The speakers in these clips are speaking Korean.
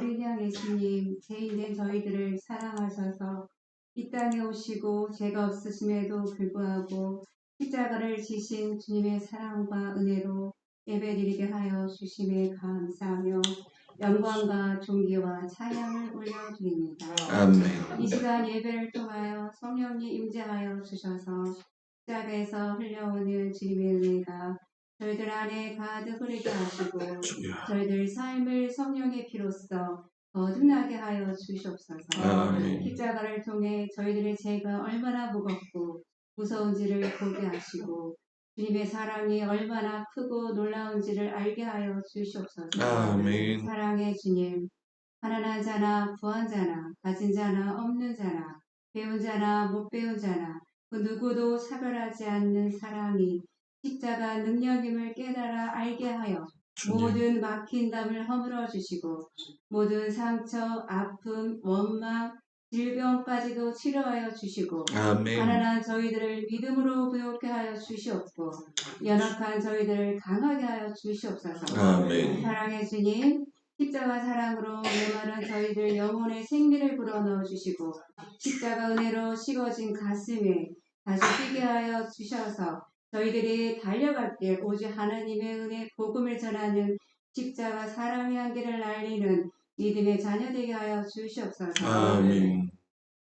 어린 양 예수님, 죄인된 저희들을 사랑하셔서 이 땅에 오시고 죄가 없으심에도 불구하고 십자가를 지신 주님의 사랑과 은혜로 예배드리게 하여 주심에 감사하며 영광과 존귀와 찬양을 올려드립니다. 아멘. 이 시간 예배를 통하여 성령님 임재하여 주셔서 십자가에서 흘려오는 주님의 은혜가 저희들 안에 가득 흐르게 하시고 저희들 삶을 성령의 피로써 거듭나게 하여 주시옵소서. 아멘. 십자가를 통해 저희들의 죄가 얼마나 무겁고 무서운지를 보게 하시고 주님의 사랑이 얼마나 크고 놀라운지를 알게 하여 주시옵소서. 아멘. 사랑의 주님, 가난한 자나 부한 자나 가진 자나 없는 자나 배운 자나 못 배운 자나 그 누구도 차별하지 않는 사랑이 십자가 능력임을 깨달아 알게 하여 모든 막힌 담을 허물어 주시고 모든 상처, 아픔, 원망, 질병까지도 치료하여 주시고 아멘. 가난한 저희들을 믿음으로 부욕케 하여 주시옵고 연약한 저희들을 강하게 하여 주시옵소서. 아멘. 사랑의 주님, 십자가 사랑으로 메마른 저희들 영혼의 생기를 불어넣어 주시고 십자가 은혜로 식어진 가슴에 다시 뛰게 하여 주셔서 저희들이 달려갈 길 오직 하나님의 은혜 복음을 전하는 십자가 사랑의 향기를 날리는 믿음의 자녀 되게 하여 주시옵소서. 아멘.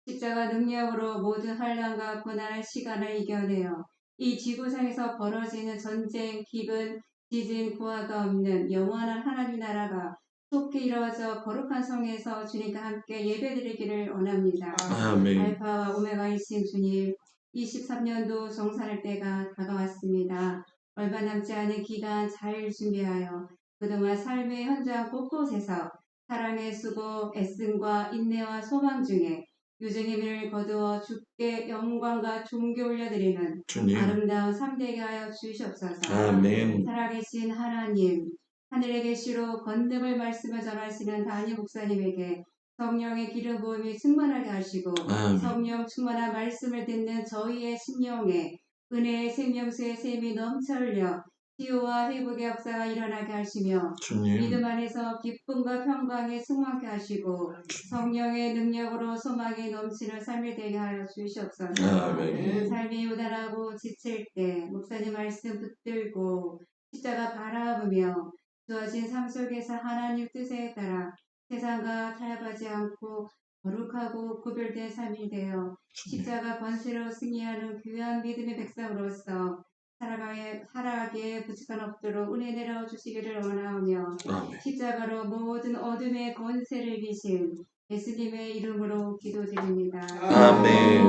십자가 능력으로 모든 환난과 고난의 시간을 이겨내어 이 지구상에서 벌어지는 전쟁, 기근, 지진, 구하가 없는 영원한 하나님 나라가 속히 이루어져 거룩한 성에서 주님과 함께 예배드리기를 원합니다. 아멘. 알파와 오메가이신 주님, 23년도 정산할 때가 다가왔습니다. 얼마 남지 않은 기간 잘 준비하여 그동안 삶의 현장 곳곳에서 사랑의 수고, 애씀과 인내와 소망 중에 유증임을 거두어 주께 영광과 존귀 올려드리는 주님. 아름다운 삶 되게 하여 주시옵소서. 아멘. 살아계신 하나님, 하늘에 계시로 건능을 말씀을 전하시는 담임 목사님에게 성령의 기름 부음이 충만하게 하시고 아멘. 성령 충만한 말씀을 듣는 저희의 심령에 은혜의 생명수의 샘이 넘쳐 흘려 치유와 회복의 역사가 일어나게 하시며 주님. 믿음 안에서 기쁨과 평강에 충만케 하시고 성령의 능력으로 소망이 넘치는 삶이 되게 하여 주시옵소서. 아멘. 삶이 요단하고 지칠 때 목사님 말씀 붙들고 십자가 바라보며 주어진 삶 속에서 하나님 뜻에 따라 세상과 타협하지 않고 거룩하고 구별된 삶이 되어 십자가 권세로 승리하는 귀한 믿음의 백성으로서 살아가기에 부족한 없도록 은혜 내려 주시기를 원하오며 아멘. 십자가로 모든 어둠의 권세를 이기신 예수님의 이름으로 기도드립니다. 아멘.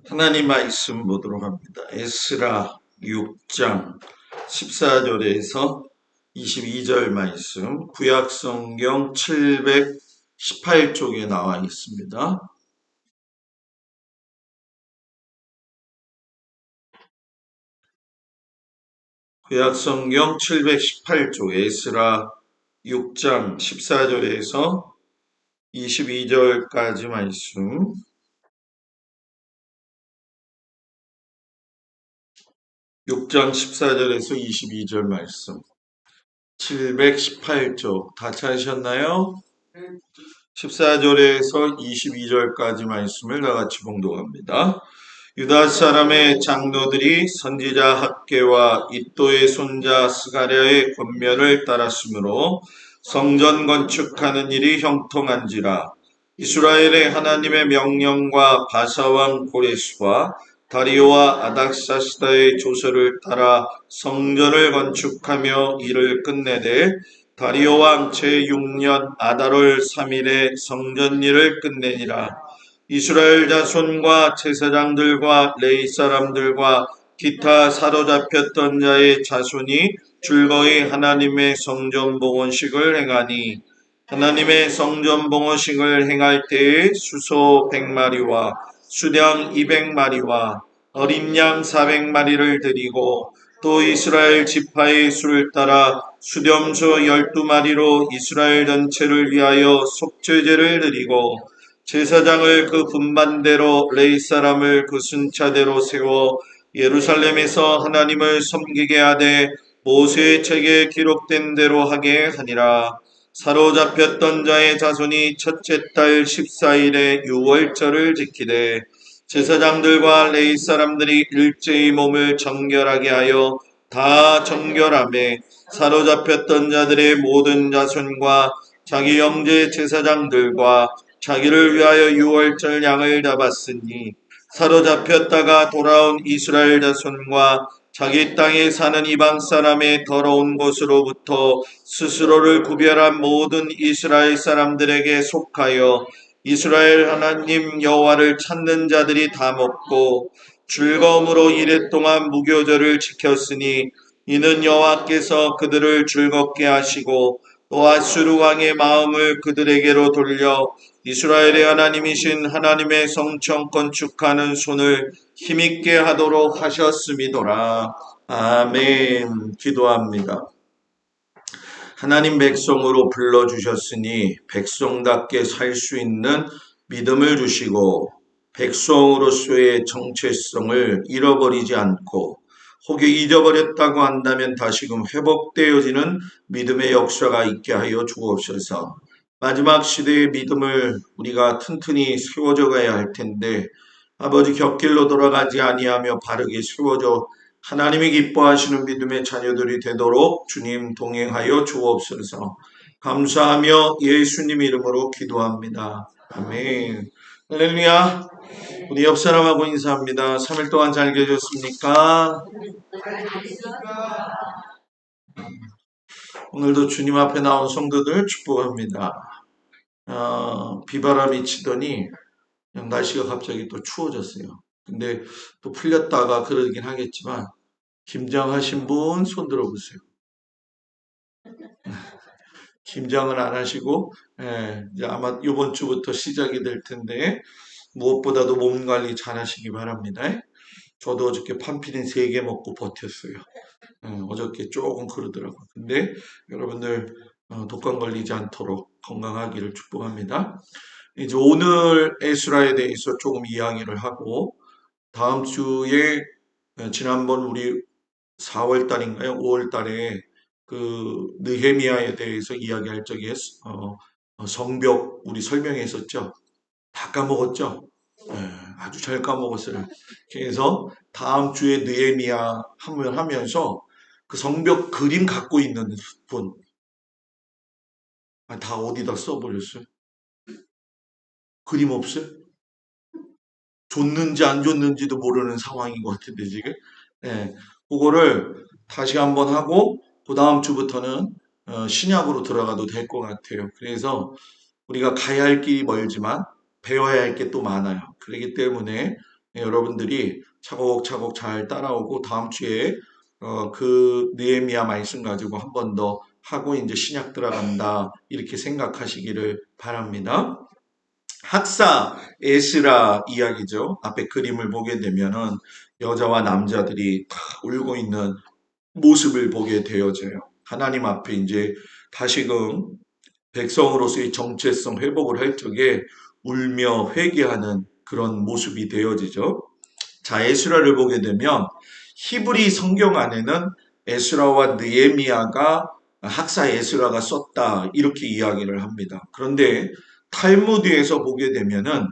하나님 말씀 보도록 합니다. 에스라 6장 14절에서 22절 말씀, 구약성경 718쪽에 나와 있습니다. 구약성경 718쪽 에스라 6장 14절에서 22절까지 말씀. (6장) 14절에서 22절 말씀. 718쪽 다 찾으셨나요? 14절에서 22절까지 말씀을 다같이 봉독합니다. 유다 사람의 장로들이 선지자 학개와 이또의 손자 스가랴의 권면을 따랐으므로 성전 건축하는 일이 형통한지라. 이스라엘의 하나님의 명령과 바사왕 고레스와 다리오와 아닥사스다의 조서를 따라 성전을 건축하며 일을 끝내되 다리오 왕 제6년 아달월 3일에 성전 일을 끝내니라. 이스라엘 자손과 제사장들과 레위 사람들과 기타 사로잡혔던 자의 자손이 즐거이 하나님의 성전 봉헌식을 행하니 하나님의 성전 봉헌식을 행할 때에 수소 100마리와 수량 200마리와 어린 양 400마리를 드리고 또 이스라엘 지파의 수를 따라 수렴소 12마리로 이스라엘 전체를 위하여 속죄제를 드리고 제사장을 그 분반대로 레위 사람을 그 순차대로 세워 예루살렘에서 하나님을 섬기게 하되 모세의 책에 기록된 대로 하게 하니라. 사로잡혔던 자의 자손이 첫째 달 14일에 유월절을 지키되 제사장들과 레위 사람들이 일제히 몸을 정결하게 하여 다 정결함에 사로잡혔던 자들의 모든 자손과 자기 형제 제사장들과 자기를 위하여 유월절 양을 잡았으니 사로잡혔다가 돌아온 이스라엘 자손과 자기 땅에 사는 이방 사람의 더러운 곳으로부터 스스로를 구별한 모든 이스라엘 사람들에게 속하여 이스라엘 하나님 여호와를 찾는 자들이 다 먹고 즐거움으로 이랫동안 무교절을 지켰으니 이는 여호와께서 그들을 즐겁게 하시고 또 아수르 왕의 마음을 그들에게로 돌려 이스라엘의 하나님이신 하나님의 성청 건축하는 손을 힘있게 하도록 하셨음이더라. 아멘. 기도합니다. 하나님 백성으로 불러주셨으니 백성답게 살 수 있는 믿음을 주시고 백성으로서의 정체성을 잃어버리지 않고 혹이 잊어버렸다고 한다면 다시금 회복되어지는 믿음의 역사가 있게 하여 주옵소서. 마지막 시대의 믿음을 우리가 튼튼히 세워져 가야 할 텐데 아버지 곁길로 돌아가지 아니하며 바르게 세워져 하나님이 기뻐하시는 믿음의 자녀들이 되도록 주님 동행하여 주옵소서. 감사하며 예수님 이름으로 기도합니다. 아멘. 할렐루야. 우리 옆 사람하고 인사합니다. 3일 동안 잘 계셨습니까? 오늘도 주님 앞에 나온 성도들 축복합니다. 비바람이 치더니 날씨가 갑자기 또 추워졌어요. 근데 또 풀렸다가 그러긴 하겠지만 김장하신 분 손 들어보세요. 김장은 안 하시고 이제 아마 이번 주부터 시작이 될 텐데 무엇보다도 몸 관리 잘 하시기 바랍니다. 저도 어저께 판피린 3개 먹고 버텼어요. 어저께 조금 그러더라고요. 근데 여러분들 독감 걸리지 않도록 건강하기를 축복합니다. 이제 오늘 에스라에 대해서 조금 이야기를 하고 다음 주에 지난번 우리 4월 달인가요? 5월 달에 그 느헤미야에 대해서 이야기할 적에 성벽 우리 설명했었죠. 다 까먹었죠. 아주 잘 까먹었어요. 그래서 다음 주에 느헤미야 하면서 그 성벽 그림 갖고 있는 분 다 어디다 써버렸어요? 그림 없어요? 줬는지 안 줬는지도 모르는 상황인 것 같은데 지금. 그거를 다시 한번 하고 그 다음 주부터는 신약으로 들어가도 될 것 같아요. 그래서 우리가 가야 할 길이 멀지만 배워야 할 게 또 많아요. 그렇기 때문에 여러분들이 차곡차곡 잘 따라오고 다음 주에 그 느헤미야 말씀 가지고 한 번 더 하고 이제 신약 들어간다 이렇게 생각하시기를 바랍니다. 학사 에스라 이야기죠. 앞에 그림을 보게 되면은 여자와 남자들이 다 울고 있는 모습을 보게 되어져요. 하나님 앞에 이제 다시금 백성으로서의 정체성 회복을 할 적에 울며 회개하는 그런 모습이 되어지죠. 자, 에스라를 보게 되면 히브리 성경 안에는 에스라와 느헤미야가 학사 에스라가 썼다 이렇게 이야기를 합니다. 그런데 탈무드에서 보게 되면은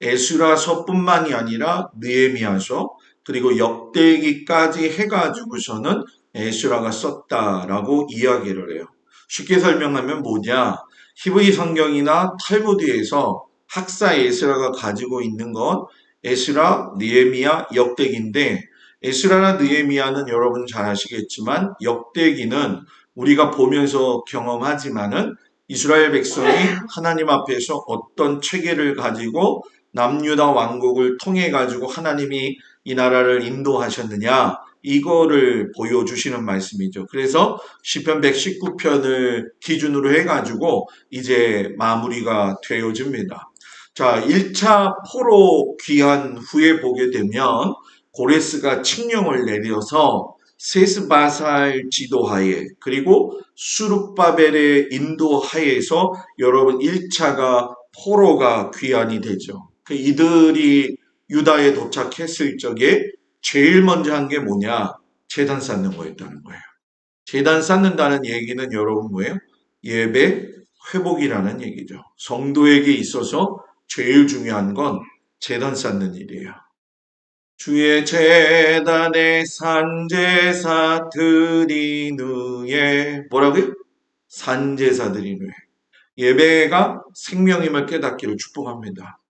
에스라서뿐만이 아니라 느헤미야서 그리고 역대기까지 해가지고서는 에스라가 썼다라고 이야기를 해요. 쉽게 설명하면 뭐냐? 히브리 성경이나 탈무드에서 학사 에스라가 가지고 있는 건 에스라, 느헤미야, 역대기인데 에스라나 느헤미야는 여러분 잘 아시겠지만 역대기는 우리가 보면서 경험하지만은 이스라엘 백성이 하나님 앞에서 어떤 체계를 가지고 남유다 왕국을 통해 가지고 하나님이 이 나라를 인도하셨느냐 이거를 보여주시는 말씀이죠. 그래서 시편 119편을 기준으로 해가지고 이제 마무리가 되어집니다. 자, 1차 포로 귀환 후에 보게 되면 고레스가 칙령을 내려서 세스바살 지도하에 그리고 수룹바벨의 인도하에서 여러분 1차가 포로가 귀환이 되죠. 이들이 유다에 도착했을 적에 제일 먼저 한 게 뭐냐? 제단 쌓는 거였다는 거예요. 제단 쌓는다는 얘기는 여러분 뭐예요? 예배 회복이라는 얘기죠. 성도에게 있어서 제일 중요한 건 제단 쌓는 일이에요. 주의 제단에 산제사 드리누에 뭐라고요? 산제사 드리누에 예배가 생명임을 깨닫기를 축복합니다.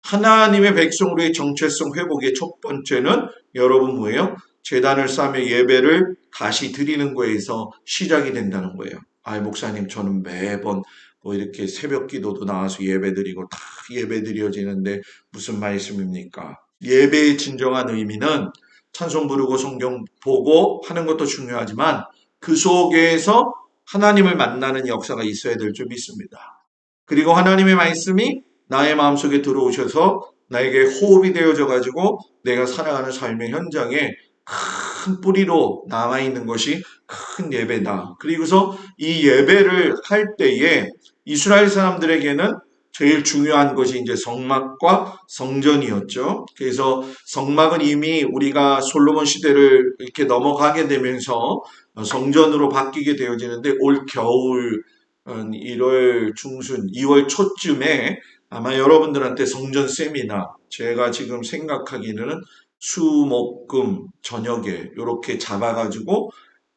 하나님의 백성으로의 정체성 회복의 첫 번째는 여러분 뭐예요? 제단을 쌓며 예배를 다시 드리는 거에서 시작이 된다는 거예요. 목사님 저는 매번 뭐 이렇게 새벽 기도도 나와서 예배 드리고 다 예배 드려지는데 무슨 말씀입니까? 예배의 진정한 의미는 찬송 부르고 성경 보고 하는 것도 중요하지만 그 속에서 하나님을 만나는 역사가 있어야 될 줄 믿습니다. 그리고 하나님의 말씀이 나의 마음속에 들어오셔서 나에게 호흡이 되어져 가지고 내가 살아가는 삶의 현장에 큰 뿌리로 남아있는 것이 큰 예배다. 그리고서 이 예배를 할 때에 이스라엘 사람들에게는 제일 중요한 것이 이제 성막과 성전이었죠. 그래서 성막은 이미 우리가 솔로몬 시대를 이렇게 넘어가게 되면서 성전으로 바뀌게 되어지는데 올 겨울 1월 중순, 2월 초쯤에 아마 여러분들한테 성전 세미나 제가 지금 생각하기는 수목금 저녁에 이렇게 잡아가지고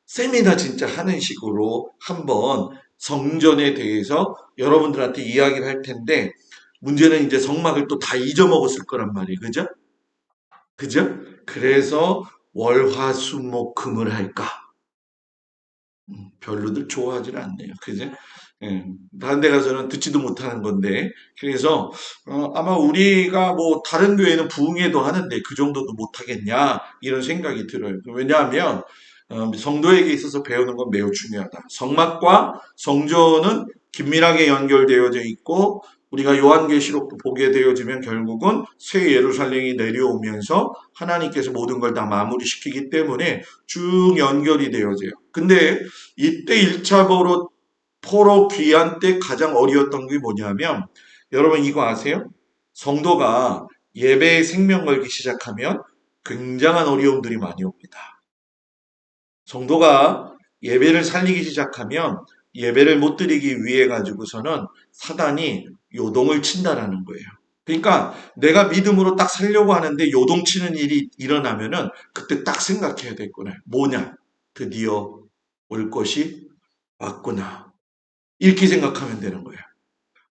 세미나 진짜 하는 식으로 한번 성전에 대해서 여러분들한테 이야기를 할 텐데 문제는 이제 성막을 또 다 잊어먹었을 거란 말이에요. 그죠? 그죠? 그래서 월화수목금을 할까? 별로들 좋아하지는 않네요. 그죠? 예, 다른 데 가서는 듣지도 못하는 건데 그래서 아마 우리가 뭐 다른 교회는 부흥회도 하는데 그 정도도 못하겠냐 이런 생각이 들어요. 왜냐하면 성도에게 있어서 배우는 건 매우 중요하다. 성막과 성전은 긴밀하게 연결되어져 있고 우리가 요한계시록도 보게 되어지면 결국은 새 예루살렘이 내려오면서 하나님께서 모든 걸 다 마무리시키기 때문에 쭉 연결이 되어져요. 근데 이때 1차 포로 귀환 때 가장 어려웠던 게 뭐냐면 여러분 이거 아세요? 성도가 예배에 생명 걸기 시작하면 굉장한 어려움들이 많이 옵니다. 성도가 예배를 살리기 시작하면 예배를 못 드리기 위해 가지고서는 사단이 요동을 친다라는 거예요. 그러니까 내가 믿음으로 딱 살려고 하는데 요동치는 일이 일어나면은 그때 딱 생각해야 될 거네. 뭐냐? 드디어 올 것이 왔구나. 이렇게 생각하면 되는 거예요.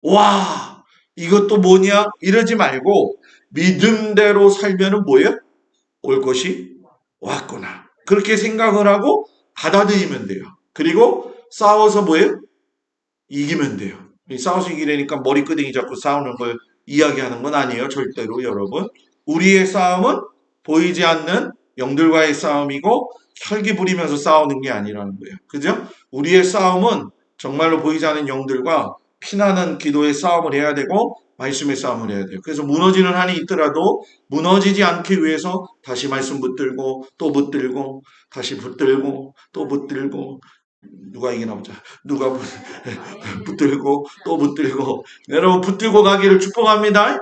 와, 이것도 뭐냐? 이러지 말고 믿음대로 살면은 뭐예요? 올 것이 왔구나. 그렇게 생각을 하고 받아들이면 돼요. 그리고 싸워서 뭐예요? 이기면 돼요. 싸워서 이기려니까 머리끄댕이 잡고 싸우는 걸 이야기하는 건 아니에요. 절대로 여러분. 우리의 싸움은 보이지 않는 영들과의 싸움이고 혈기 부리면서 싸우는 게 아니라는 거예요. 그죠? 우리의 싸움은 정말로 보이지 않는 영들과 피나는 기도의 싸움을 해야 되고 말씀의 싸움을 해야 돼요. 그래서 무너지는 한이 있더라도 무너지지 않기 위해서 다시 말씀 붙들고 또 붙들고 다시 붙들고 또 붙들고 누가 이기나 보자. 누가 붙들고 또 붙들고 여러분 붙들고 가기를 축복합니다.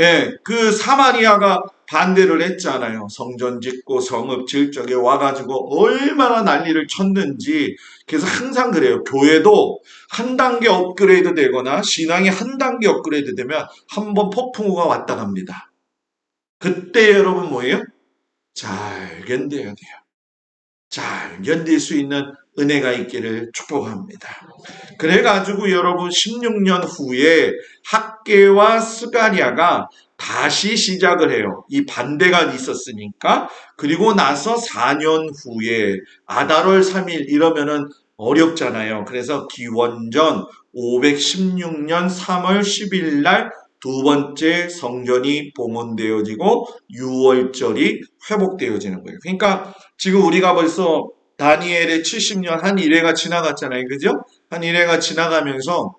예, 그 사마리아가 반대를 했잖아요. 성전 짓고 성읍 질 적에 와가지고 얼마나 난리를 쳤는지. 그래서 항상 그래요. 교회도 한 단계 업그레이드 되거나 신앙이 한 단계 업그레이드 되면 한 번 폭풍우가 왔다 갑니다. 그때 여러분 뭐예요? 잘 견뎌야 돼요. 잘 견딜 수 있는 은혜가 있기를 축복합니다. 그래가지고 여러분 16년 후에 학계와 스가랴가 다시 시작을 해요. 이 반대가 있었으니까. 그리고 나서 4년 후에 아달월 3일 이러면은 어렵잖아요. 그래서 기원전 516년 3월 10일 날 두 번째 성전이 봉헌되어지고 6월절이 회복되어지는 거예요. 그러니까 지금 우리가 벌써 다니엘의 70년 한 1회가 지나갔잖아요. 그죠? 한 1회가 지나가면서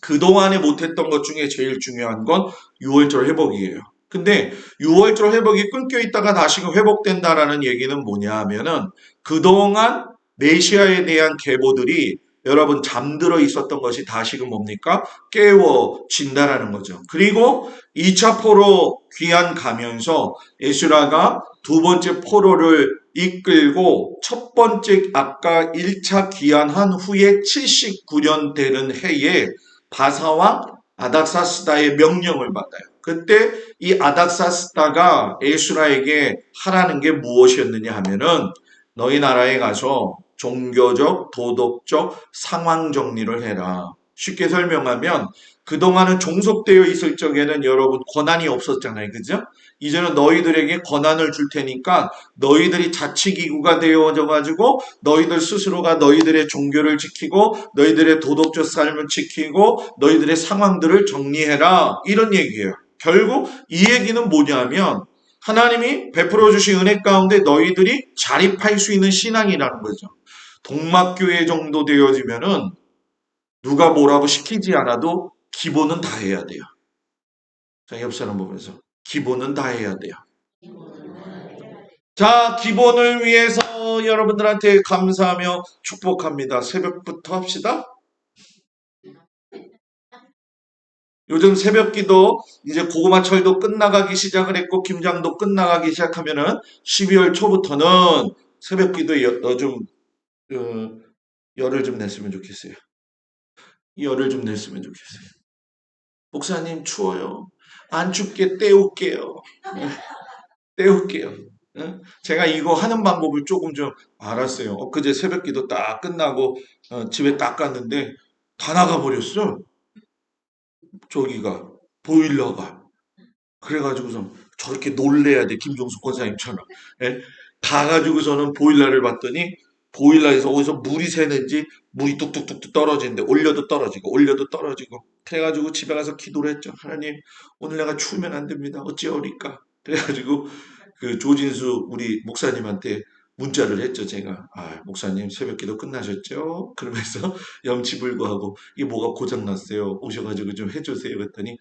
그동안에 못했던 것 중에 제일 중요한 건 6월절 회복이에요. 근데 6월절 회복이 끊겨 있다가 다시 회복된다라는 얘기는 뭐냐 하면은 그동안 메시아에 대한 계보들이 여러분 잠들어 있었던 것이 다시금 뭡니까? 깨워진다라는 거죠. 그리고 2차 포로 귀환 가면서 에스라가 두 번째 포로를 이끌고 첫 번째 아까 1차 귀환한 후에 79년 되는 해에 바사왕 아닥사스다의 명령을 받아요. 그때 이 아닥사스다가 에스라에게 하라는 게 무엇이었느냐 하면은 너희 나라에 가서 종교적, 도덕적 상황 정리를 해라. 쉽게 설명하면 그동안은 종속되어 있을 적에는 여러분 권한이 없었잖아요. 그죠? 이제는 너희들에게 권한을 줄 테니까 너희들이 자치기구가 되어져 가지고 너희들 스스로가 너희들의 종교를 지키고 너희들의 도덕적 삶을 지키고 너희들의 상황들을 정리해라. 이런 얘기예요. 결국 이 얘기는 뭐냐면 하나님이 베풀어 주신 은혜 가운데 너희들이 자립할 수 있는 신앙이라는 거죠. 동막교회 정도 되어지면은 누가 뭐라고 시키지 않아도 기본은 다 해야 돼요. 자, 옆 사람 보면서 기본은 다 해야 돼요. 자, 기본을 위해서 여러분들한테 감사하며 축복합니다. 새벽부터 합시다. 요즘 새벽 기도 이제 고구마철도 끝나가기 시작을 했고 김장도 끝나가기 시작하면은 12월 초부터는 새벽 기도에 좀 열을 좀 냈으면 좋겠어요. 열을 좀 냈으면 좋겠어요. 목사님 추워요. 안 춥게 때울게요. 때울게요. 응? 제가 이거 하는 방법을 조금 좀 알았어요. 엊그제 새벽 기도 딱 끝나고 집에 딱 갔는데 다 나가버렸어. 저기가 보일러가. 그래가지고서 저렇게 놀래야 돼. 김종숙 권사님처럼. 예? 가가지고서는 보일러를 봤더니 보일러에서 어디서 물이 새는지 물이 뚝뚝뚝뚝 떨어지는데 올려도 떨어지고 올려도 떨어지고 그래가지고 집에 가서 기도를 했죠. 하나님 오늘 내가 추우면 안 됩니다. 어찌하오리까. 그래가지고 그 조진수 우리 목사님한테 문자를 했죠. 제가 목사님 새벽기도 끝나셨죠? 그러면서 염치불구하고 이게 뭐가 고장났어요. 오셔가지고 좀 해주세요. 그랬더니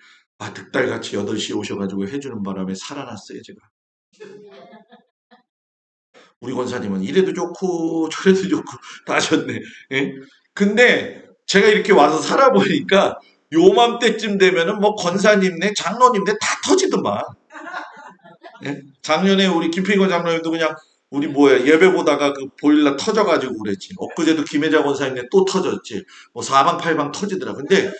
득달같이 8시에 오셔가지고 해주는 바람에 살아났어요. 제가. 우리 권사님은 이래도 좋고 저래도 좋고 다 하셨네. 예? 근데 제가 이렇게 와서 살아보니까 요맘때쯤 되면은 뭐 권사님네 장로님네 다 터지더만. 예? 작년에 우리 김필권 장로님도 그냥 우리 뭐야 예배 보다가 그 보일러 터져가지고 그랬지. 엊그제도 김혜자 권사님네 또 터졌지. 뭐 사방팔방 터지더라. 근데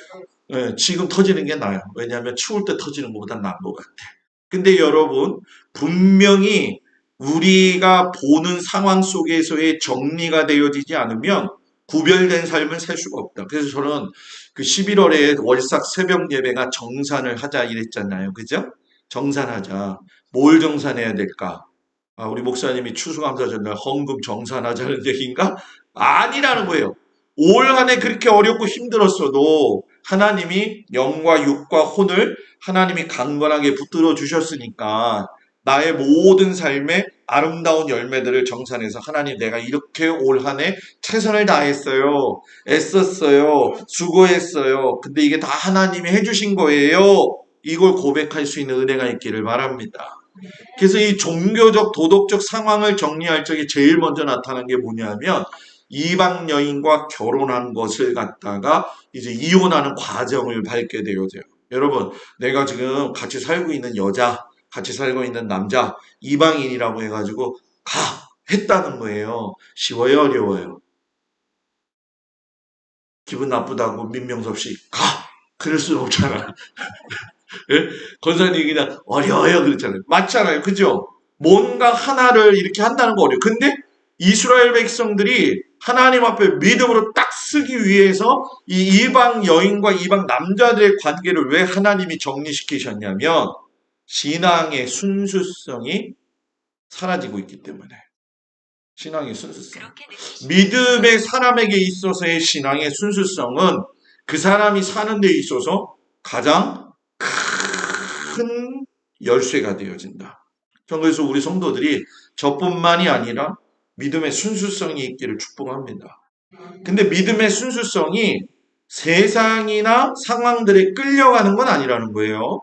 지금 터지는 게 나아요. 왜냐하면 추울 때 터지는 것보다 나은 것 같아. 근데 여러분 분명히 우리가 보는 상황 속에서의 정리가 되어지지 않으면 구별된 삶을 살 수가 없다. 그래서 저는 그 11월에 월삭 새벽 예배가 정산을 하자 이랬잖아요. 그죠? 정산하자. 뭘 정산해야 될까? 우리 목사님이 추수감사 전날 헌금 정산하자는 얘기인가? 아니라는 거예요. 올 한 해 그렇게 어렵고 힘들었어도 하나님이 영과 육과 혼을 하나님이 강건하게 붙들어 주셨으니까 나의 모든 삶의 아름다운 열매들을 정산해서 하나님 내가 이렇게 올 한 해 최선을 다했어요. 애썼어요. 수고했어요. 근데 이게 다 하나님이 해주신 거예요. 이걸 고백할 수 있는 은혜가 있기를 바랍니다. 그래서 이 종교적 도덕적 상황을 정리할 적에 제일 먼저 나타난 게 뭐냐면 이방 여인과 결혼한 것을 갖다가 이제 이혼하는 과정을 밟게 되어져요. 여러분, 내가 지금 같이 살고 있는 여자, 같이 살고 있는 남자, 이방인이라고 해가지고 가! 했다는 거예요. 쉬워요, 어려워요? 기분 나쁘다고 민명섭 씨, 가! 그럴 수는 없잖아. 예? 권사님이 그냥 어려워요 그랬잖아요. 맞잖아요. 그죠? 뭔가 하나를 이렇게 한다는 거 어려워요. 근데 이스라엘 백성들이 하나님 앞에 믿음으로 딱 쓰기 위해서 이 이방 여인과 이방 남자들의 관계를 왜 하나님이 정리시키셨냐면 신앙의 순수성이 사라지고 있기 때문에. 신앙의 순수성. 믿음의 사람에게 있어서의 신앙의 순수성은 그 사람이 사는 데 있어서 가장 큰 열쇠가 되어진다. 그래서 우리 성도들이 저뿐만이 아니라 믿음의 순수성이 있기를 축복합니다. 근데 믿음의 순수성이 세상이나 상황들에 끌려가는 건 아니라는 거예요.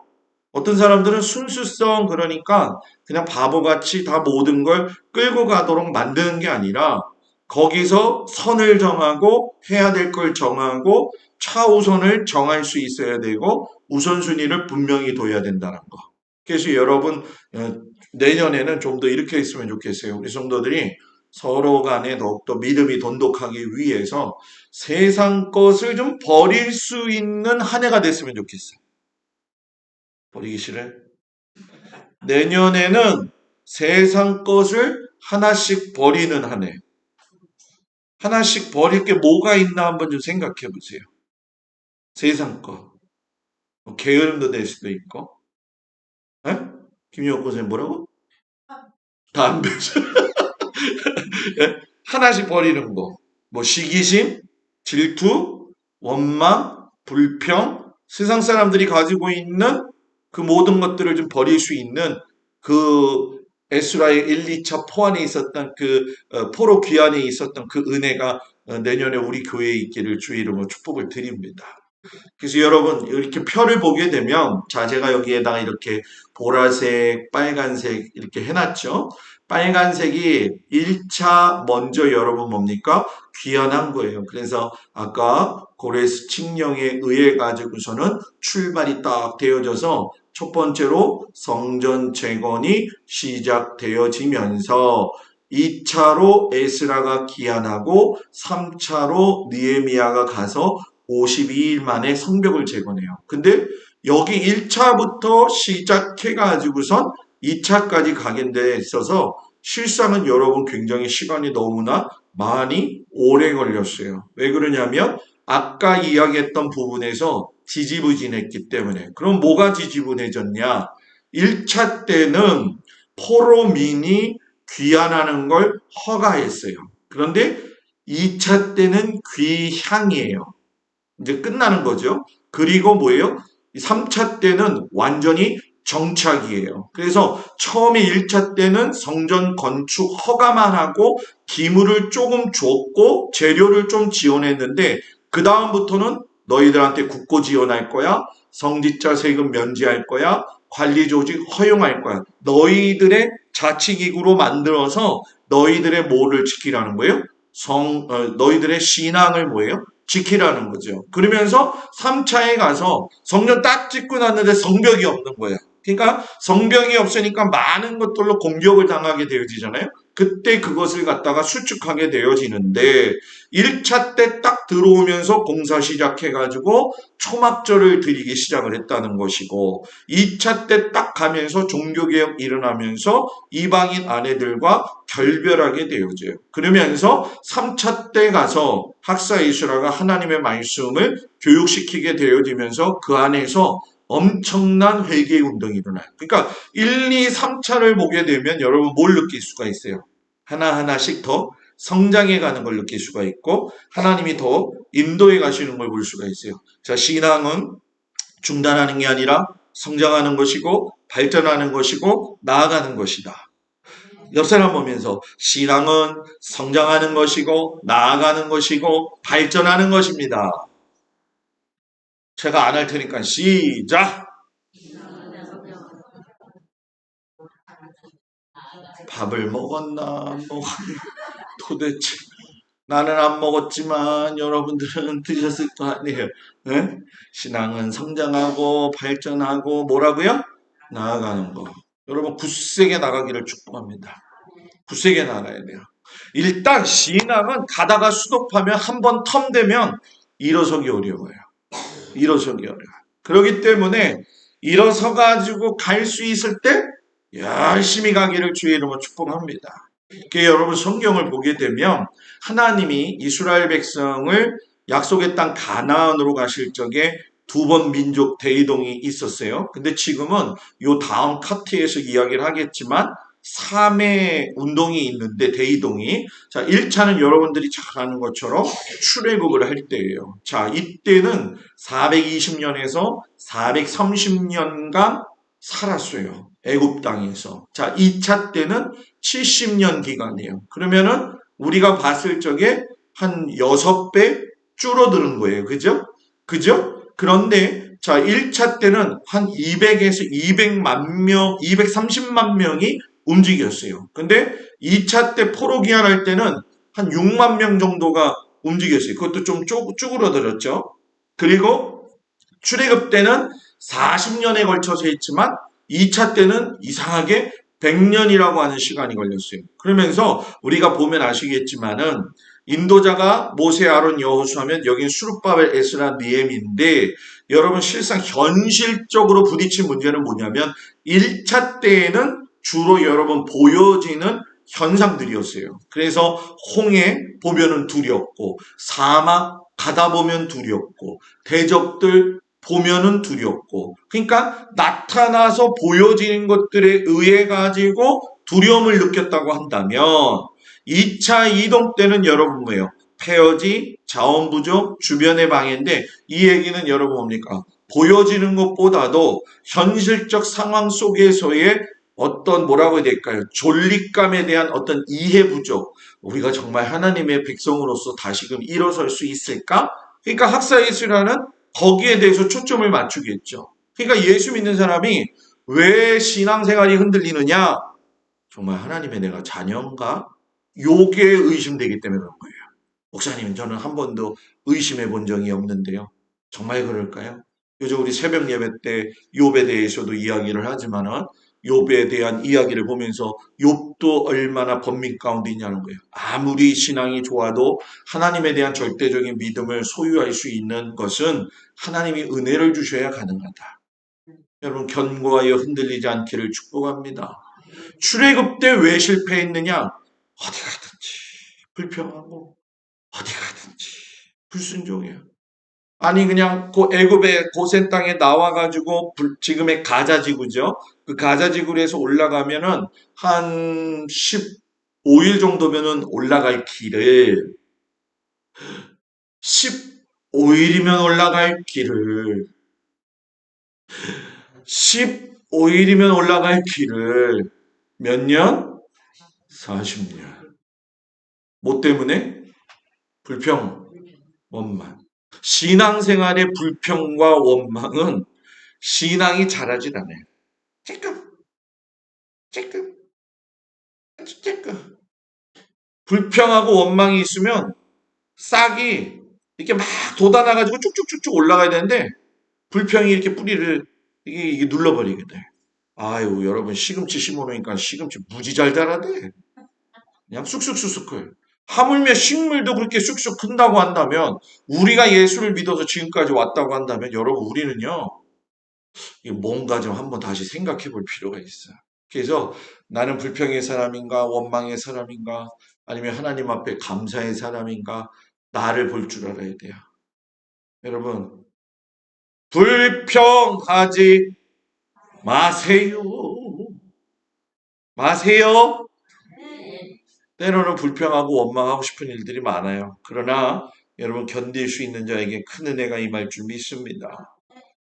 어떤 사람들은 순수성, 그러니까 그냥 바보같이 다 모든 걸 끌고 가도록 만드는 게 아니라 거기서 선을 정하고 해야 될 걸 정하고 차우선을 정할 수 있어야 되고 우선순위를 분명히 둬야 된다는 거. 그래서 여러분 내년에는 좀 더 이렇게 했으면 좋겠어요. 우리 성도들이 서로 간에 더욱더 믿음이 돈독하기 위해서 세상 것을 좀 버릴 수 있는 한 해가 됐으면 좋겠어요. 버리기 싫어요? 내년에는 세상 것을 하나씩 버리는 한 해. 하나씩 버릴 게 뭐가 있나 한번 좀 생각해 보세요. 세상 것. 뭐 게으름도 될 수도 있고. 에? 김용옥 선생님 뭐라고? 담배. 예? 하나씩 버리는 거. 뭐 시기심, 질투, 원망, 불평, 세상 사람들이 가지고 있는 그 모든 것들을 좀 버릴 수 있는 그 에스라의 1, 2차 포안에 있었던 그 포로 귀환에 있었던 그 은혜가 내년에 우리 교회에 있기를 주의 이름으로 축복을 드립니다. 그래서 여러분 이렇게 표를 보게 되면 자 제가 여기에다가 이렇게 보라색, 빨간색 이렇게 해놨죠. 빨간색이 1차 먼저 여러분 뭡니까? 귀환한 거예요. 그래서 아까 고레스 칙령에 의해 가지고서는 출발이 딱 되어져서 첫 번째로 성전 재건이 시작되어지면서 2차로 에스라가 귀환하고 3차로 느헤미야가 가서 52일 만에 성벽을 재건해요. 근데 여기 1차부터 시작해가지고선 2차까지 가게 돼 있어서 실상은 여러분 굉장히 시간이 너무나 많이 오래 걸렸어요. 왜 그러냐면 아까 이야기했던 부분에서 지지부진했기 때문에. 그럼 뭐가 지지부진해졌냐? 1차 때는 포로민이 귀환하는 걸 허가했어요. 그런데 2차 때는 귀향이에요. 이제 끝나는 거죠. 그리고 뭐예요? 3차 때는 완전히 정착이에요. 그래서 처음에 1차 때는 성전 건축 허가만 하고 기물을 조금 줬고 재료를 좀 지원했는데 그 다음부터는 너희들한테 국고 지원할 거야. 성직자 세금 면제할 거야. 관리 조직 허용할 거야. 너희들의 자치기구로 만들어서 너희들의 뭐를 지키라는 거예요? 너희들의 신앙을 뭐예요? 지키라는 거죠. 그러면서 3차에 가서 성전 딱 짓고 났는데 성벽이 없는 거예요. 그러니까 성벽이 없으니까 많은 것들로 공격을 당하게 되어지잖아요. 그때 그것을 갖다가 수축하게 되어지는데 1차 때 딱 들어오면서 공사 시작해가지고 초막절을 드리기 시작을 했다는 것이고 2차 때 딱 가면서 종교개혁 일어나면서 이방인 아내들과 결별하게 되어져요. 그러면서 3차 때 가서 학사 이스라가 하나님의 말씀을 교육시키게 되어지면서 그 안에서 엄청난 회개 운동이 일어나요. 그러니까 1, 2, 3차를 보게 되면 여러분 뭘 느낄 수가 있어요? 하나하나씩 더 성장해 가는 걸 느낄 수가 있고 하나님이 더 인도해 가시는 걸 볼 수가 있어요. 자, 신앙은 중단하는 게 아니라 성장하는 것이고 발전하는 것이고 나아가는 것이다. 옆 사람 보면서 신앙은 성장하는 것이고 나아가는 것이고 발전하는 것입니다. 제가 안 할 테니까 시작! 밥을 먹었나 안 먹었나 도대체 나는 안 먹었지만 여러분들은 드셨을 거 아니에요. 네? 신앙은 성장하고 발전하고 뭐라고요? 나아가는 거. 여러분 굳세게 나가기를 축복합니다. 굳세게 나가야 돼요. 일단 신앙은 가다가 수독하면 한 번 텀되면 일어서기 어려워요. 일어서기 어려워요. 그렇기 때문에 일어서 가지고 갈 수 있을 때 열심히 가기를 주의 이름으로 축복합니다. 여러분 성경을 보게 되면 하나님이 이스라엘 백성을 약속의 땅 가나안으로 가실 적에 두 번 민족 대이동이 있었어요. 근데 지금은 요 다음 카트에서 이야기를 하겠지만 3회 운동이 있는데 대이동이 자 1차는 여러분들이 잘 아는 것처럼 출애굽을 할 때예요. 자 이때는 420년에서 430년간 살았어요. 애굽 땅에서. 자 2차 때는 70년 기간이에요. 그러면은 우리가 봤을 적에 한 6배 줄어드는 거예요. 그죠? 그죠? 그런데 자, 1차 때는 한 200에서 200만 명, 230만 명이 움직였어요. 근데 2차 때 포로기한할 때는 한 6만 명 정도가 움직였어요. 그것도 좀 쭈그러들었죠. 그리고 출애굽 때는 40년에 걸쳐서 했지만 2차 때는 이상하게 100년이라고 하는 시간이 걸렸어요. 그러면서 우리가 보면 아시겠지만은 인도자가 모세, 아론, 여호수 하면 여긴 수룹바벨, 에스라, 느헤미인데 여러분 실상 현실적으로 부딪힌 문제는 뭐냐면 1차 때에는 주로 여러분 보여지는 현상들이었어요. 그래서 홍해 보면은 두렵고 사막 가다 보면 두렵고 대적들 보면은 두렵고 그러니까 나타나서 보여지는 것들에 의해 가지고 두려움을 느꼈다고 한다면 2차 이동 때는 여러분 뭐예요? 폐허지, 자원 부족, 주변의 방해인데 이 얘기는 여러분 뭡니까? 보여지는 것보다도 현실적 상황 속에서의 어떤 뭐라고 해야 될까요? 존립감에 대한 어떤 이해 부족. 우리가 정말 하나님의 백성으로서 다시금 일어설 수 있을까? 그러니까 학사예수라는 거기에 대해서 초점을 맞추겠죠. 그러니까 예수 믿는 사람이 왜 신앙생활이 흔들리느냐? 정말 하나님의 내가 자녀인가? 요게 의심되기 때문에 그런 거예요. 목사님, 저는 한 번도 의심해 본 적이 없는데요. 정말 그럴까요? 요즘 우리 새벽 예배 때 욥에 대해서도 이야기를 하지만은 욥에 대한 이야기를 보면서 욥도 얼마나 번민 가운데 있냐는 거예요. 아무리 신앙이 좋아도 하나님에 대한 절대적인 믿음을 소유할 수 있는 것은 하나님이 은혜를 주셔야 가능하다. 여러분 견고하여 흔들리지 않기를 축복합니다. 출애굽 때 왜 실패했느냐? 어디 가든지 불평하고 어디 가든지 불순종해요. 아니 그냥 그 애굽의 고센 땅에 나와가지고 지금의 가자 지구죠. 그 가자 지구에서 올라가면은 한 15일 정도면은 올라갈 길을 15일이면 올라갈 길을 15일이면 올라갈 길을 몇 년? 40년. 뭐 때문에? 불평, 원망. 신앙생활의 불평과 원망은 신앙이 자라질 않아요. 찔끔, 찔끔, 찔끔. 불평하고 원망이 있으면 싹이 이렇게 막 돋아나가지고 쭉쭉쭉쭉 올라가야 되는데 불평이 이렇게 뿌리를 이게 눌러버리게 돼. 아유, 여러분 시금치 심어놓으니까 시금치 무지 잘 자라대. 그냥 쑥쑥쑥쑥 커요. 하물며 식물도 그렇게 쑥쑥 큰다고 한다면 우리가 예수를 믿어서 지금까지 왔다고 한다면 여러분 우리는요. 뭔가 좀 한번 다시 생각해 볼 필요가 있어요. 그래서 나는 불평의 사람인가 원망의 사람인가 아니면 하나님 앞에 감사의 사람인가 나를 볼 줄 알아야 돼요. 여러분 불평하지 마세요. 마세요. 때로는 불평하고 원망하고 싶은 일들이 많아요. 그러나 여러분 견딜 수 있는 자에게 큰 은혜가 임할 줄 믿습니다.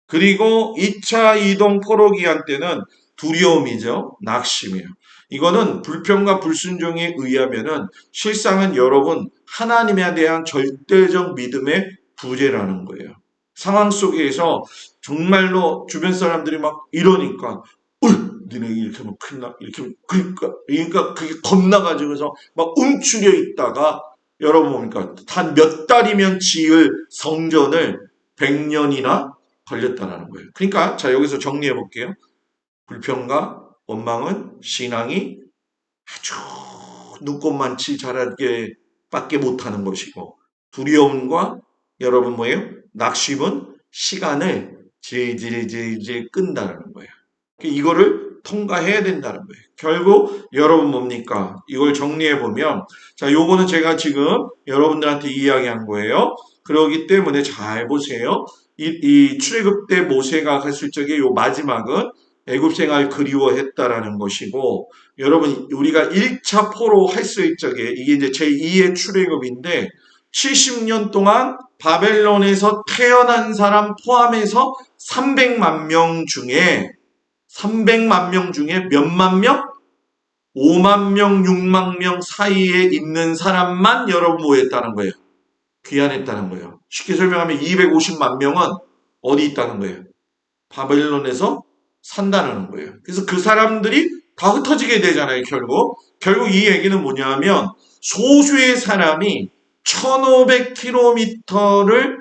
그리고 2차 이동 포로기한 때는 두려움이죠. 낙심이에요. 이거는 불평과 불순종에 의하면은 실상은 여러분 하나님에 대한 절대적 믿음의 부재라는 거예요. 상황 속에서 정말로 주변 사람들이 막 이러니까 니네 이렇게 하면 큰일 나 이렇게 하면 그러니까 그게 겁나가지고서 막 움츠려 있다가 여러분 뭡니까 한 몇 달이면 지을 성전을 100년이나 걸렸다는 거예요. 그러니까 자 여기서 정리해 볼게요. 불평과 원망은 신앙이 아주 눈꽃만치 자라게 밖에 못하는 것이고 두려움과 여러분 뭐예요? 낙심은 시간을 질질질질 끈다는 거예요. 이거를 통과해야 된다는 거예요. 결국 여러분 뭡니까? 이걸 정리해 보면 자 요거는 제가 지금 여러분들한테 이야기한 거예요. 그러기 때문에 잘 보세요. 이 출애굽 때 모세가 갔을 적에 요 마지막은 애굽 생활 그리워했다라는 것이고 여러분 우리가 1차 포로 했을 적에 이게 이제 제2의 출애굽인데 70년 동안 바벨론에서 태어난 사람 포함해서 300만 명 중에 300만 명 중에 몇만 명? 5만 명, 6만 명 사이에 있는 사람만 여러분 뭐 했다는 거예요? 귀환했다는 거예요. 쉽게 설명하면 250만 명은 어디 있다는 거예요? 바벨론에서 산다는 거예요. 그래서 그 사람들이 다 흩어지게 되잖아요, 결국. 결국 이 얘기는 뭐냐면 소수의 사람이 1500km를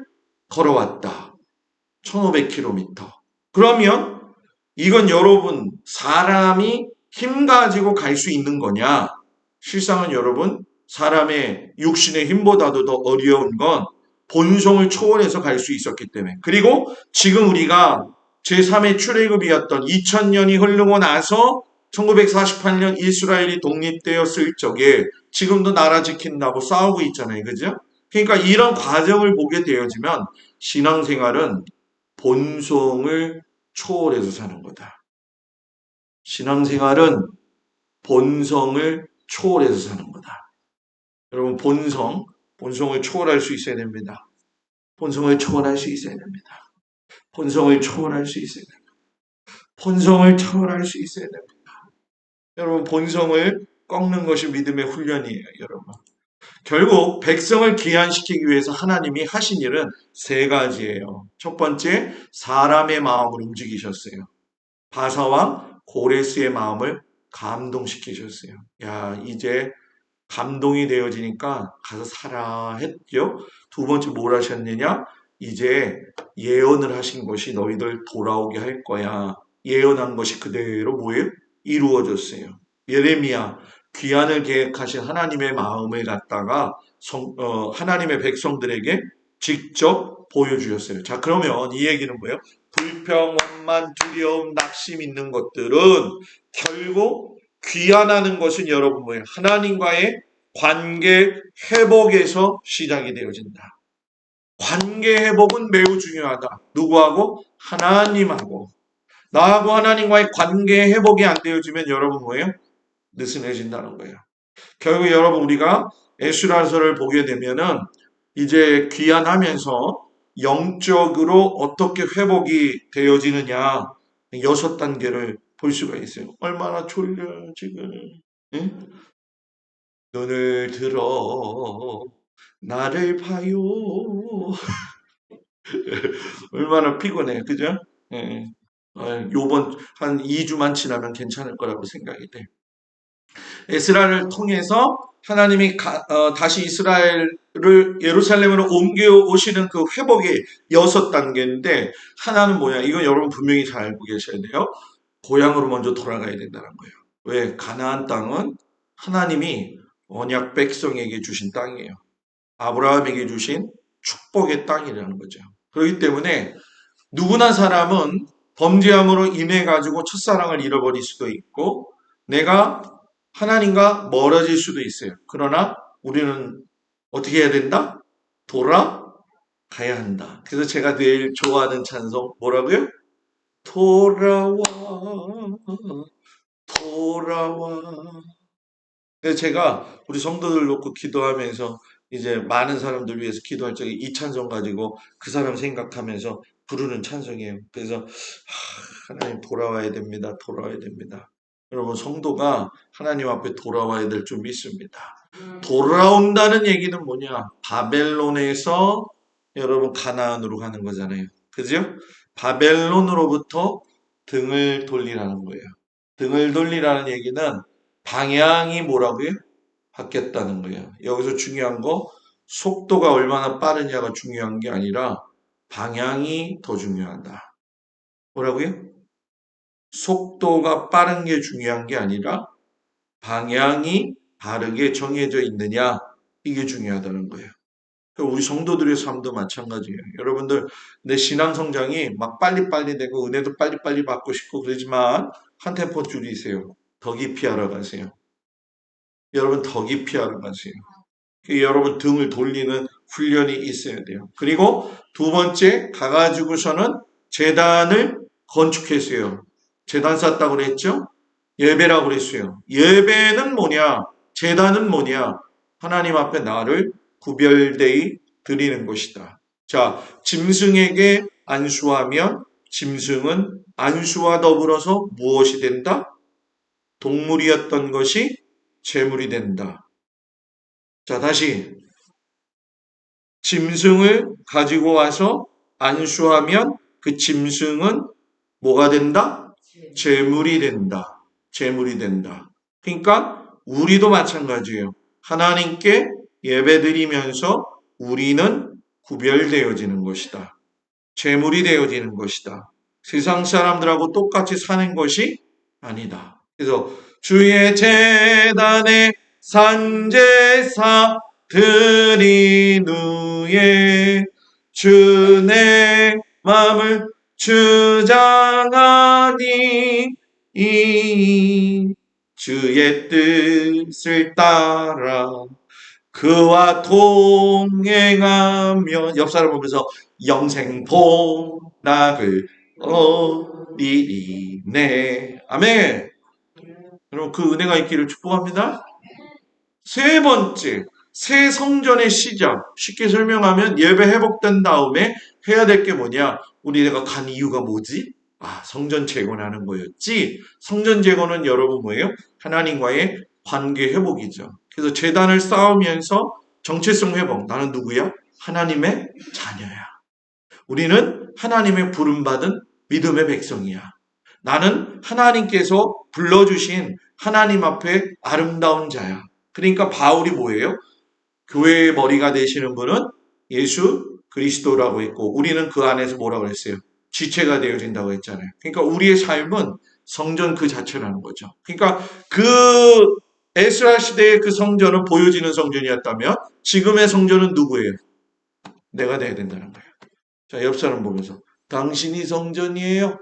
걸어왔다. 1500km. 그러면 이건 여러분 사람이 힘 가지고 갈 수 있는 거냐? 실상은 여러분 사람의 육신의 힘보다도 더 어려운 건 본성을 초월해서 갈 수 있었기 때문에. 그리고 지금 우리가 제3의 출애굽이었던 2000년이 흐르고 나서 1948년 이스라엘이 독립되었을 적에 지금도 나라 지킨다고 싸우고 있잖아요. 그죠? 그러니까 이런 과정을 보게 되어지면 신앙생활은 본성을 초월해서 사는 거다. 신앙생활은 본성을 초월해서 사는 거다. 여러분 본성을 초월할 수 있어야 됩니다. 본성을 초월할 수 있어야 됩니다. 본성을 초월할 수 있어야 됩니다. 본성을 초월할 수 있어야 됩니다. 여러분 본성을 꺾는 것이 믿음의 훈련이에요. 여러분. 결국 백성을 귀환시키기 위해서 하나님이 하신 일은 세 가지예요. 첫 번째, 사람의 마음을 움직이셨어요. 바사왕 고레스의 마음을 감동시키셨어요. 야, 이제 감동이 되어지니까 가서 살아 했죠. 두 번째 뭘 하셨느냐? 이제 예언을 하신 것이 너희들 돌아오게 할 거야. 예언한 것이 그대로 뭐예요? 이루어졌어요. 예레미야, 귀환을 계획하신 하나님의 마음을 갖다가 하나님의 백성들에게 직접 보여주셨어요. 자, 그러면 이 얘기는 뭐예요? 불평, 원만, 두려움, 낙심 있는 것들은 결국 귀환하는 것은 여러분 뭐예요? 하나님과의 관계 회복에서 시작이 되어진다. 관계 회복은 매우 중요하다. 누구하고? 하나님하고. 나하고 하나님과의 관계 회복이 안 되어지면 여러분 뭐예요? 느슨해진다는 거예요. 결국 여러분 우리가 에스라서를 보게 되면은 이제 귀환하면서 영적으로 어떻게 회복이 되어지느냐 6단계를 볼 수가 있어요. 얼마나 졸려 지금. 응? 눈을 들어 나를 봐요. 얼마나 피곤해, 그죠? 예. 요번 한 2주만 지나면 괜찮을 거라고 생각이 돼. 에스라를 통해서 하나님이 다시 이스라엘을 예루살렘으로 옮겨 오시는 그 회복의 6단계인데 하나는 뭐야? 이건 여러분 분명히 잘 알고 계셔야 돼요. 고향으로 먼저 돌아가야 된다는 거예요. 왜? 가나안 땅은 하나님이 언약 백성에게 주신 땅이에요. 아브라함에게 주신 축복의 땅이라는 거죠. 그렇기 때문에 누구나 사람은 범죄함으로 인해 가지고 첫사랑을 잃어버릴 수도 있고 내가 하나님과 멀어질 수도 있어요. 그러나 우리는 어떻게 해야 된다? 돌아가야 한다. 그래서 제가 제일 좋아하는 찬송 뭐라고요? 돌아와 돌아와. 그래서 제가 우리 성도들 놓고 기도하면서 이제 많은 사람들 위해서 기도할 적에 이 찬송 가지고 그 사람 생각하면서 부르는 찬송이에요. 그래서 하나님 돌아와야 됩니다. 돌아와야 됩니다. 여러분 성도가 하나님 앞에 돌아와야 될 줄 믿습니다. 돌아온다는 얘기는 뭐냐? 바벨론에서 여러분 가나안으로 가는 거잖아요. 그죠? 바벨론으로부터 등을 돌리라는 거예요. 등을 돌리라는 얘기는 방향이 뭐라고요? 바뀌었다는 거예요. 여기서 중요한 거 속도가 얼마나 빠르냐가 중요한 게 아니라 방향이 더 중요하다. 뭐라고요? 속도가 빠른 게 중요한 게 아니라 방향이 바르게 정해져 있느냐 이게 중요하다는 거예요. 우리 성도들의 삶도 마찬가지예요. 여러분들 내 신앙 성장이 막 빨리빨리 되고 은혜도 빨리빨리 받고 싶고 그러지만 한 템포 줄이세요. 더 깊이 알아가세요. 여러분 더 깊이 알아가세요. 여러분 등을 돌리는 훈련이 있어야 돼요. 그리고 두 번째 가가지고서는 제단을 건축했어요. 제단 쌓았다고 그랬죠? 예배라고 그랬어요. 예배는 뭐냐? 제단은 뭐냐? 하나님 앞에 나를 구별되이 드리는 것이다. 자, 짐승에게 안수하면 짐승은 안수와 더불어서 무엇이 된다? 동물이었던 것이 제물이 된다. 자, 다시 짐승을 가지고 와서 안수하면 그 짐승은 뭐가 된다? 재물이 된다. 재물이 된다. 그러니까 우리도 마찬가지예요. 하나님께 예배드리면서 우리는 구별되어지는 것이다. 재물이 되어지는 것이다. 세상 사람들하고 똑같이 사는 것이 아니다. 그래서 주의 제단에 산제사 드린 후에 주 내 마음을 주장하니 주의 뜻을 따라 그와 동행하며 옆 사람 보면서 영생복락을 얻으리네. 아멘. 여러분 그 은혜가 있기를 축복합니다. 세 번째, 새 성전의 시작. 쉽게 설명하면 예배 회복된 다음에 해야 될 게 뭐냐? 우리가 간 이유가 뭐지? 성전 재건하는 거였지. 성전 재건은 여러분 뭐예요? 하나님과의 관계 회복이죠. 그래서 제단을 쌓으면서 정체성 회복. 나는 누구야? 하나님의 자녀야. 우리는 하나님의 부름받은 믿음의 백성이야. 나는 하나님께서 불러주신 하나님 앞에 아름다운 자야. 그러니까 바울이 뭐예요? 교회의 머리가 되시는 분은 예수 그리스도라고 했고 우리는 그 안에서 뭐라고 했어요? 지체가 되어진다고 했잖아요. 그러니까 우리의 삶은 성전 그 자체라는 거죠. 그러니까 그 에스라 시대의 그 성전은 보여지는 성전이었다면 지금의 성전은 누구예요? 내가 돼야 된다는 거예요. 자, 옆 사람 보면서 당신이 성전이에요?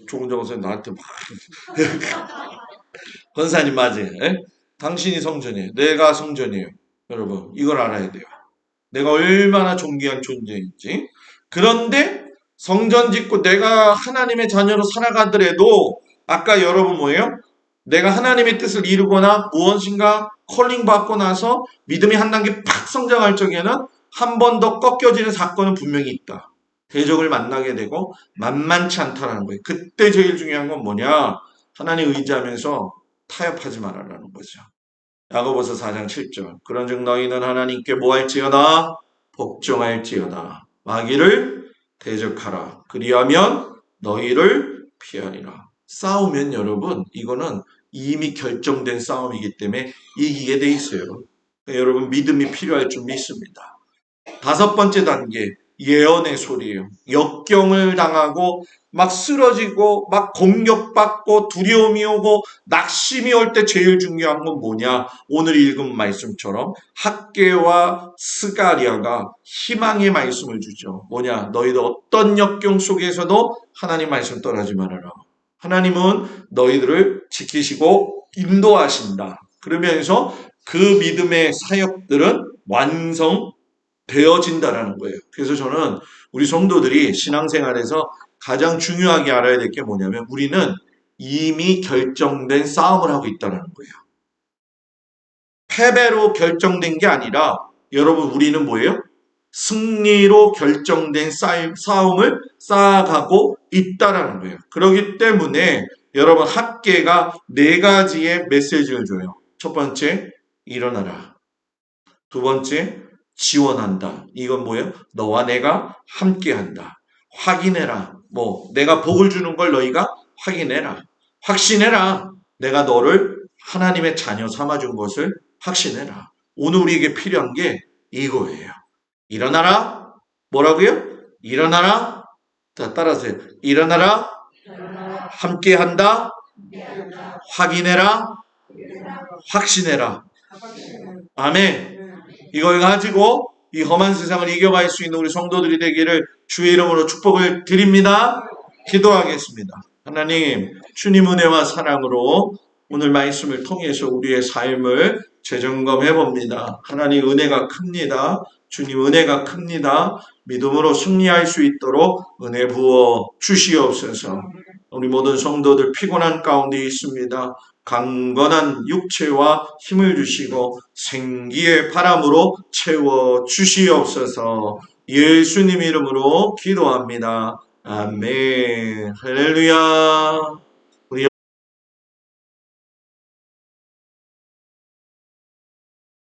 조금 전에 나한테 막 권사님 맞아요. 당신이 성전이에요. 내가 성전이에요. 여러분 이걸 알아야 돼요. 내가 얼마나 존귀한 존재인지. 그런데 성전 짓고 내가 하나님의 자녀로 살아가더라도 아까 여러분 뭐예요? 내가 하나님의 뜻을 이루거나 무엇인가 콜링 받고 나서 믿음이 한 단계 팍 성장할 적에는 한 번 더 꺾여지는 사건은 분명히 있다. 대적을 만나게 되고 만만치 않다라는 거예요. 그때 제일 중요한 건 뭐냐? 하나님 의지하면서 타협하지 말아라는 거죠. 야고보서 4장 7절. 그런즉 너희는 하나님께 뭐할지어다? 복종할지어다. 마귀를 대적하라. 그리하면 너희를 피하리라. 싸우면 여러분 이거는 이미 결정된 싸움이기 때문에 이기게 돼 있어요. 여러분 믿음이 필요할 줄 믿습니다. 다섯 번째 단계 예언의 소리예요. 역경을 당하고 막 쓰러지고 막 공격받고 두려움이 오고 낙심이 올 때 제일 중요한 건 뭐냐? 오늘 읽은 말씀처럼 학개와 스가랴가 희망의 말씀을 주죠. 뭐냐? 너희들 어떤 역경 속에서도 하나님 말씀 떠나지 말아라. 하나님은 너희들을 지키시고 인도하신다. 그러면서 그 믿음의 사역들은 완성되어진다라는 거예요. 그래서 저는 우리 성도들이 신앙생활에서 가장 중요하게 알아야 될 게 뭐냐면 우리는 이미 결정된 싸움을 하고 있다는 거예요. 패배로 결정된 게 아니라 여러분 우리는 뭐예요? 승리로 결정된 싸움을 쌓아가고 있다라는 거예요. 그렇기 때문에 여러분 학개가 네 가지의 메시지를 줘요. 첫 번째, 일어나라. 두 번째, 지원한다. 이건 뭐예요? 너와 내가 함께한다. 확인해라. 내가 복을 주는 걸 너희가 확인해라. 확신해라. 내가 너를 하나님의 자녀 삼아준 것을 확신해라. 오늘 우리에게 필요한 게 이거예요. 일어나라. 뭐라고요? 일어나라. 자, 따라하세요. 일어나라. 함께한다. 확인해라. 확신해라. 아멘. 이걸 가지고 이 험한 세상을 이겨갈 수 있는 우리 성도들이 되기를 주의 이름으로 축복을 드립니다. 기도하겠습니다. 하나님, 주님 은혜와 사랑으로 오늘 말씀을 통해서 우리의 삶을 재점검해 봅니다. 하나님 은혜가 큽니다. 주님 은혜가 큽니다. 믿음으로 승리할 수 있도록 은혜 부어 주시옵소서. 우리 모든 성도들 피곤한 가운데 있습니다. 강건한 육체와 힘을 주시고 생기의 바람으로 채워 주시옵소서. 예수님 이름으로 기도합니다. 아멘. 할렐루야.